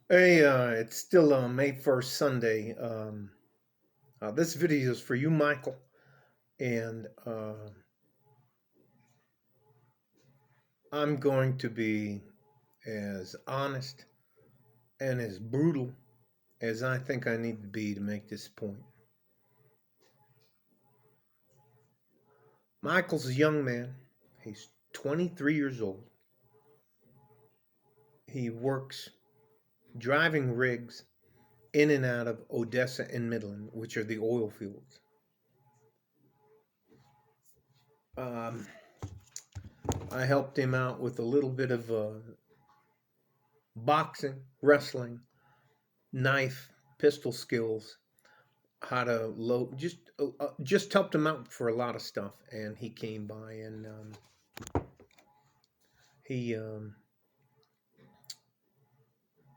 Hey, it's still May 1st, Sunday. This video is for you, Michael, and I'm going to be as honest and as brutal as I think I need to be to make this point. Michael's a young man. He's 23 years old. He works driving rigs in and out of Odessa and Midland, which are the oil fields. Um, I helped him out with a little bit of boxing, wrestling, knife, pistol skills, how to load. Just helped him out for a lot of stuff, and he came by and he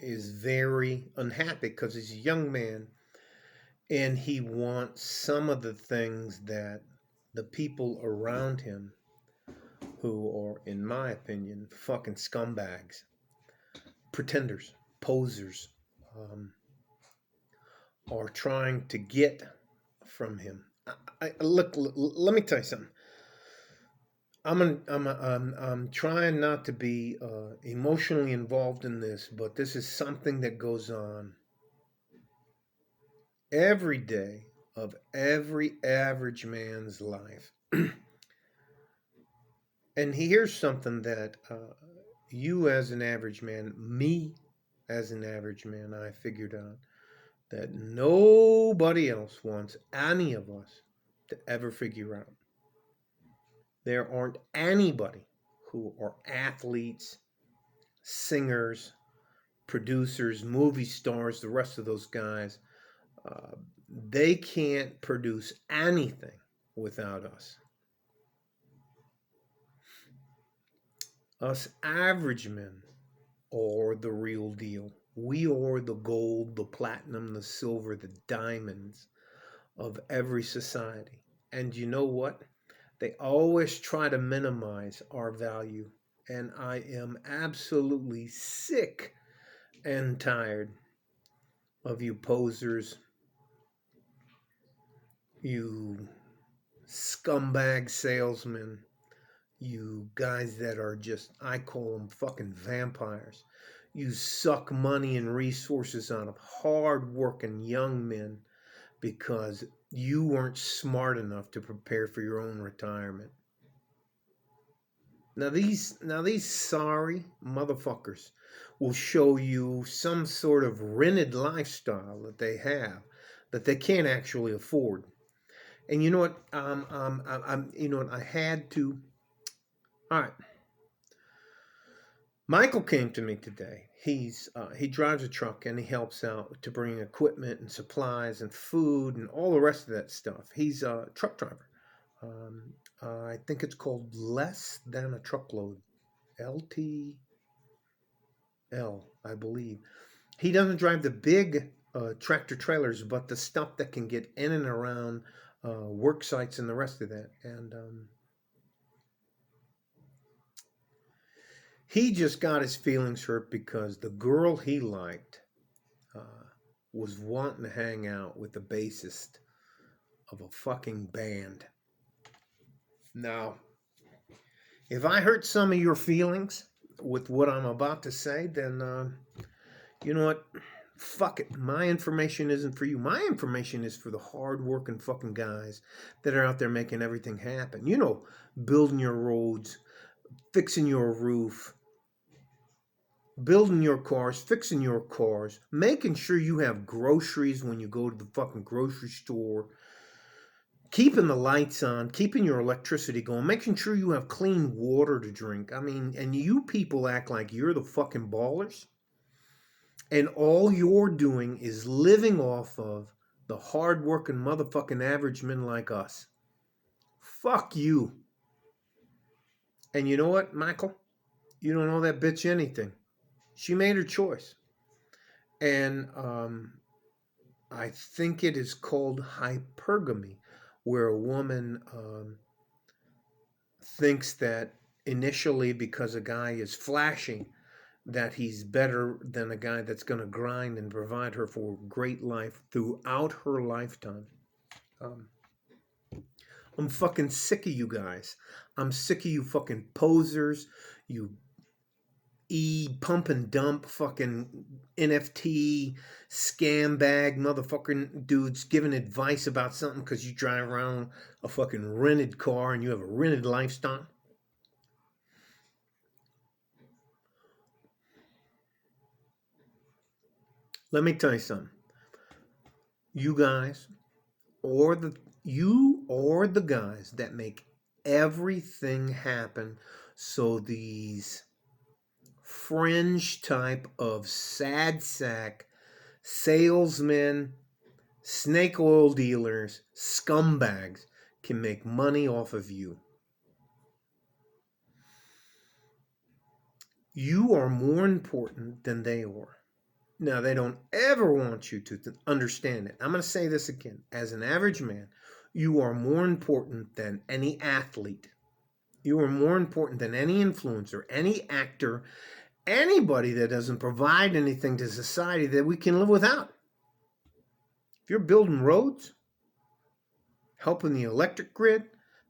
is very unhappy because he's a young man and he wants some of the things that the people around him, who are, in my opinion, fucking scumbags, pretenders, posers, um, are trying to get from him. Look, let me tell you something. I'm trying not to be emotionally involved in this, but this is something that goes on every day of every average man's life. And here's something that you, as an average man, me as an average man, I figured out that nobody else wants any of us to ever figure out. There aren't anybody who are athletes, singers, producers, movie stars, the rest of those guys. Uh, they can't produce anything without us. Us average men are the real deal. We are the gold, the platinum, the silver, the diamonds of every society. And you know what? They always try to minimize our value. And I am absolutely sick and tired of you posers, you scumbag salesmen, you guys that are just, I call them fucking vampires. You suck money and resources out of hard working young men because you weren't smart enough to prepare for your own retirement. Now these sorry motherfuckers will show you some sort of rented lifestyle that they have that they can't actually afford. And you know what? You know what? I had to. All right. Michael came to me today. He drives a truck and he helps out to bring equipment and supplies and food and all the rest of that stuff. He's a truck driver. I think it's called less than a truckload, LTL, I believe. He doesn't drive the big tractor trailers, but the stuff that can get in and around work sites and the rest of that. And he just got his feelings hurt because the girl he liked uh, was wanting to hang out with the bassist of a fucking band. Now, if I hurt some of your feelings with what I'm about to say, then you know what? Fuck it. My information isn't for you. My information is for the hard-working fucking guys that are out there making everything happen. You know, building your roads, fixing your roof, building your cars, fixing your cars, making sure you have groceries when you go to the fucking grocery store, keeping the lights on, keeping your electricity going, making sure you have clean water to drink. I mean, and you people act like you're the fucking ballers, and all you're doing is living off of the hard-working motherfucking average men like us. Fuck you. And you know what, Michael? You don't owe that bitch anything. She made her choice. And I think it is called hypergamy, where a woman thinks that initially, because a guy is flashing, that he's better than a guy that's going to grind and provide her for a great life throughout her lifetime. Um, I'm fucking sick of you guys. I'm sick of you fucking posers, you pump and dump fucking NFT scam bag motherfucking dudes giving advice about something because you drive around a fucking rented car and you have a rented lifestyle. Let me tell you something. You guys, or the guys that make everything happen so these fringe type of sad sack salesmen, snake oil dealers, scumbags can make money off of you. You are more important than they are. Now, they don't ever want you to understand it. I'm going to say this again. As an average man, you are more important than any athlete. You are more important than any influencer, any actor, anybody that doesn't provide anything to society that we can live without. If you're building roads, helping the electric grid,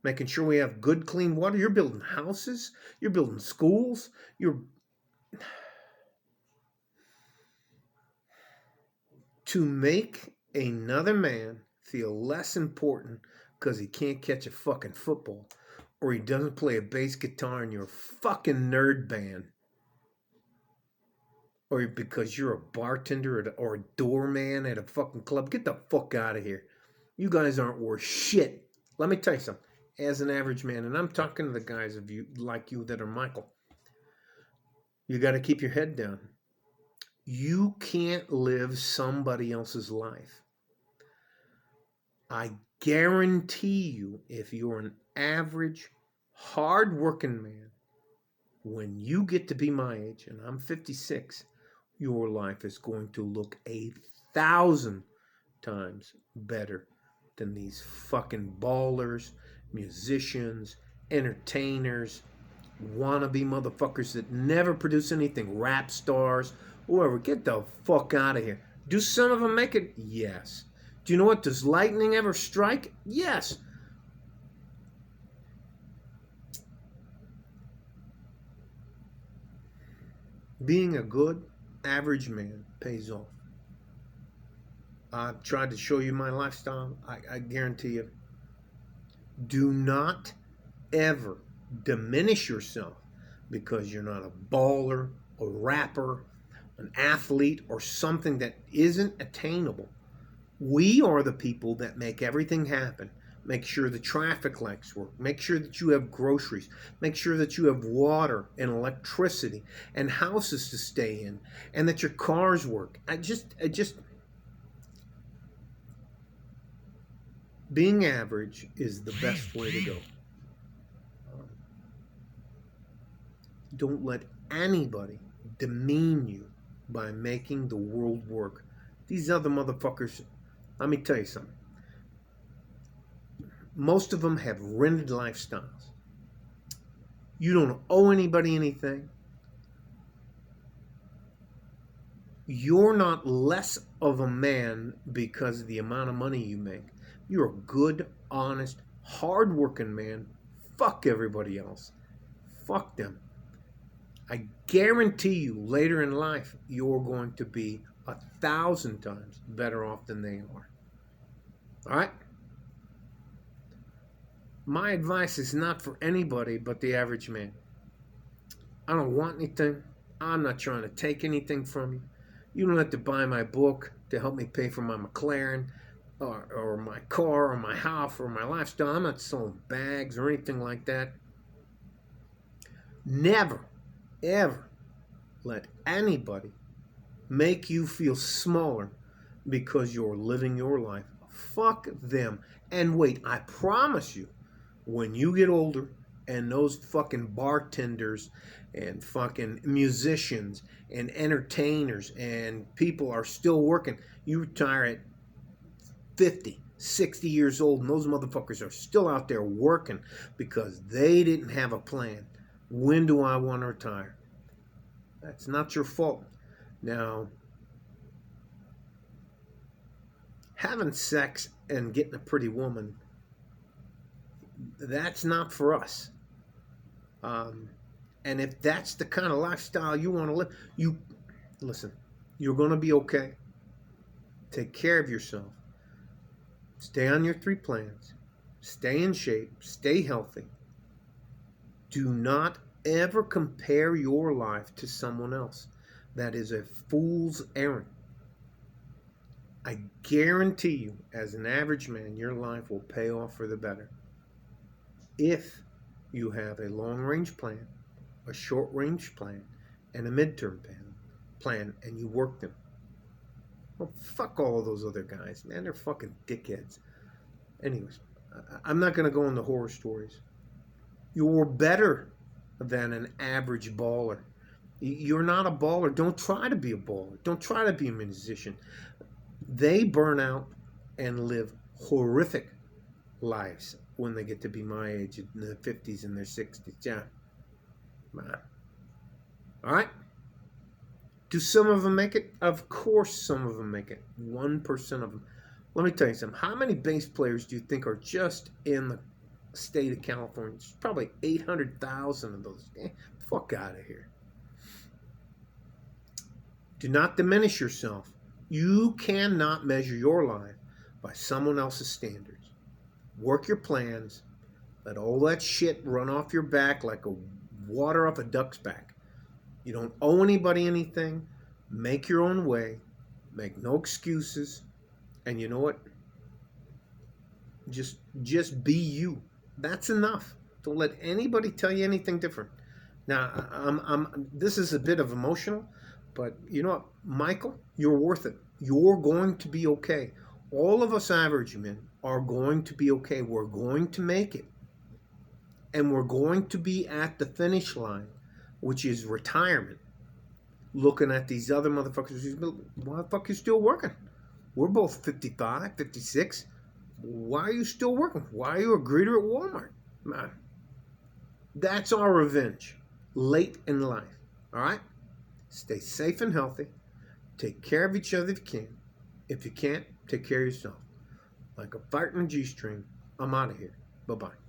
making sure we have good, clean water, you're building houses, you're building schools, you're to make another man feel less important because he can't catch a fucking football or he doesn't play a bass guitar in your fucking nerd band or because you're a bartender or a doorman at a fucking club. Get the fuck out of here. You guys aren't worth shit. Let me tell you something. As an average man, and I'm talking to the guys of you like you that are Michael, you got to keep your head down. You can't live somebody else's life. I guarantee you, if you're an average, hard-working man, when you get to be my age, and I'm 56, your life is going to look 1,000 times better than these fucking ballers, musicians, entertainers, wannabe motherfuckers that never produce anything, rap stars, whoever. Get the fuck out of here. Do some of them make it? Yes. Do you know what? Does lightning ever strike? Yes. Being a good, average man pays off. I've tried to show you my lifestyle. I guarantee you. Do not ever diminish yourself because you're not a baller, a rapper, an athlete, or something that isn't attainable. We are the people that make everything happen. Make sure the traffic lights work. Make sure that you have groceries. Make sure that you have water and electricity and houses to stay in and that your cars work. Being average is the best way to go. Don't let anybody demean you by making the world work. These other motherfuckers, let me tell you something. Most of them have rented lifestyles. You don't owe anybody anything. You're not less of a man because of the amount of money you make. You're a good, honest, hard-working man. Fuck everybody else. Fuck them. I guarantee you later in life, you're going to be 1,000 times better off than they are. All right? My advice is not for anybody but the average man. I don't want anything. I'm not trying to take anything from you. You don't have to buy my book to help me pay for my McLaren or my car or my house or my lifestyle. I'm not selling bags or anything like that. Never, ever let anybody make you feel smaller because you're living your life. Fuck them. And wait, I promise you, when you get older and those fucking bartenders and fucking musicians and entertainers and people are still working, you retire at 50, 60 years old and those motherfuckers are still out there working because they didn't have a plan. When do I want to retire? That's not your fault. Now, having sex and getting a pretty woman, that's not for us. Um, and if that's the kind of lifestyle you want to live, you listen, you're going to be okay. Take care of yourself. Stay on your 3 plans. Stay in shape. Stay healthy. Do not ever compare your life to someone else. That is a fool's errand. I guarantee you, as an average man, your life will pay off for the better if you have a long range plan, a short range plan, and a midterm plan, and you work them. Well, fuck all of those other guys, man. They're fucking dickheads. Anyways, I'm not going to go into horror stories. You're better than an average baller. You're not a baller. Don't try to be a baller. Don't try to be a musician. They burn out and live horrific lives when they get to be my age in their 50s and their 60s. Yeah. Man. All right. Do some of them make it? Of course some of them make it. 1% of them. Let me tell you something. How many bass players do you think are just in the state of California? It's probably 800,000 of those. Fuck out of here. Do not diminish yourself. You cannot measure your life by someone else's standards. Work your plans. Let all that shit run off your back like a water off a duck's back. You don't owe anybody anything. Make your own way. Make no excuses. And you know what? Just be you. That's enough. Don't let anybody tell you anything different. Now, this is a bit of emotional, but you know what, Michael, you're worth it. You're going to be okay. All of us average men are going to be okay. We're going to make it. And we're going to be at the finish line, which is retirement. Looking at these other motherfuckers, motherfuckers still working. We're both 55, 56. Why are you still working? Why are you a greeter at Walmart? Man, that's our revenge late in life. All right? Stay safe and healthy. Take care of each other if you can. If you can't, take care of yourself. Like a fart in a G-string, I'm out of here. Bye-bye.